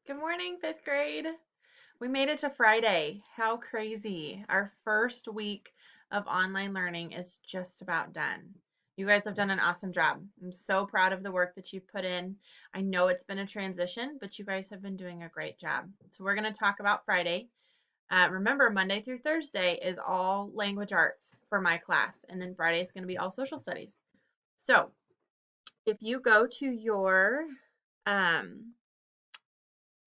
Good morning, fifth grade. We made it to Friday. How crazy. Our first week of online learning is just about done. You guys have done an awesome job. I'm so proud of the work that you've put in. I know it's been a transition, but you guys have been doing a great job. So we're going to talk about Friday. Remember, Monday through Thursday is all language arts for my class, and then Friday is going to be all social studies. So if you go to um,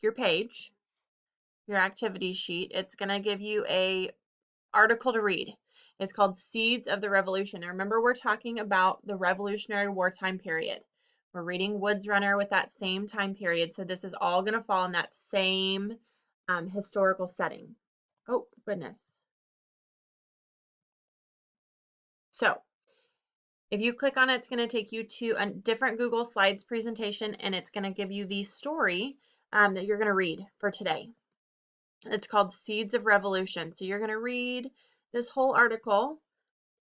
your page, your activity sheet, it's going to give you a article to read. It's called Seeds of the Revolution. Now remember, we're talking about the Revolutionary War time period. We're reading Woods Runner with that same time period, so this is all going to fall in that same historical setting. Oh, goodness. So if you click on it, it's going to take you to a different Google Slides presentation, and it's going to give you the story that you're going to read for today. It's called Seeds of Revolution. So you're going to read this whole article,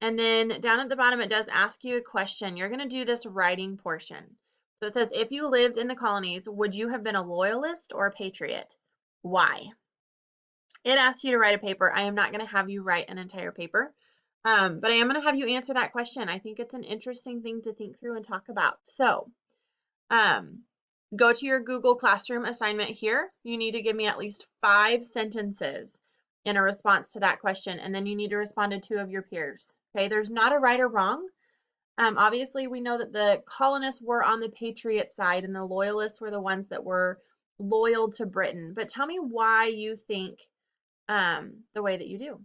and then down at the bottom, it does ask you a question. You're going to do this writing portion. So it says, if you lived in the colonies, would you have been a loyalist or a patriot? Why? It asks you to write a paper. I am not going to have you write an entire paper, but I am going to have you answer that question. I think it's an interesting thing to think through and talk about. So go to your Google Classroom assignment here. You need to give me at least 5 sentences in a response to that question, and then you need to respond to 2 of your peers. Okay, there's not a right or wrong. Obviously, we know that the colonists were on the patriot side and the loyalists were the ones that were loyal to Britain. But tell me why you think the way that you do.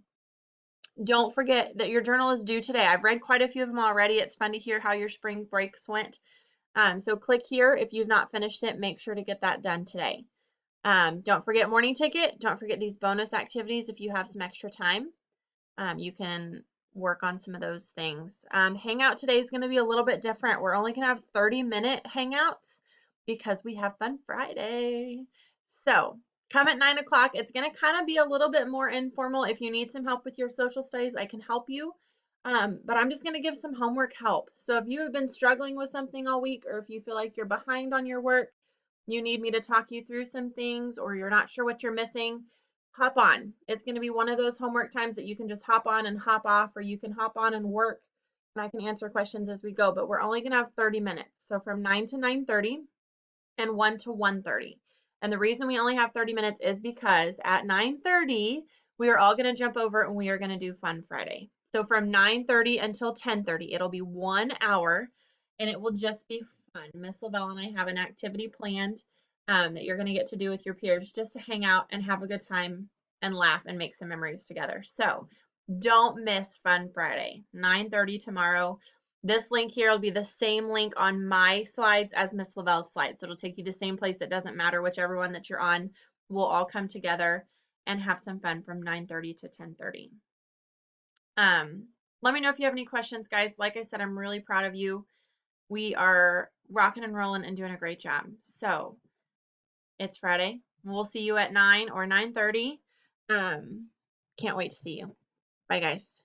Don't forget that your journal is due today. I've read quite a few of them already. It's fun to hear how your spring breaks went. So click here if you've not finished it. Make sure to get that done today. Don't forget morning ticket. Don't forget these bonus activities if you have some extra time. You can work on some of those things. Hangout today is going to be a little bit different. We're only going to have 30-minute hangouts because we have Fun Friday. So come at 9 o'clock. It's going to kind of be a little bit more informal. If you need some help with your social studies, I can help you. But I'm just going to give some homework help. So if you have been struggling with something all week, or if you feel like you're behind on your work, you need me to talk you through some things, or you're not sure what you're missing, hop on. It's going to be one of those homework times that you can just hop on and hop off, or you can hop on and work, and I can answer questions as we go. But we're only going to have 30 minutes. So from 9 to 9:30 and 1 to 1:30. And the reason we only have 30 minutes is because at 9:30, we are all going to jump over and we are going to do Fun Friday. So from 9:30 until 10:30, it'll be 1 hour, and it will just be fun. Miss Lavelle and I have an activity planned that you're going to get to do with your peers, just to hang out and have a good time and laugh and make some memories together. So don't miss Fun Friday, 9:30 tomorrow. This link here will be the same link on my slides as Miss Lavelle's slides. So it'll take you the same place. It doesn't matter whichever one that you're on. We'll all come together and have some fun from 9:30 to 10:30. Let me know if you have any questions, guys. Like I said, I'm really proud of you. We are rocking and rolling and doing a great job. So it's Friday. We'll see you at 9 or 9:30. Can't wait to see you. Bye, guys.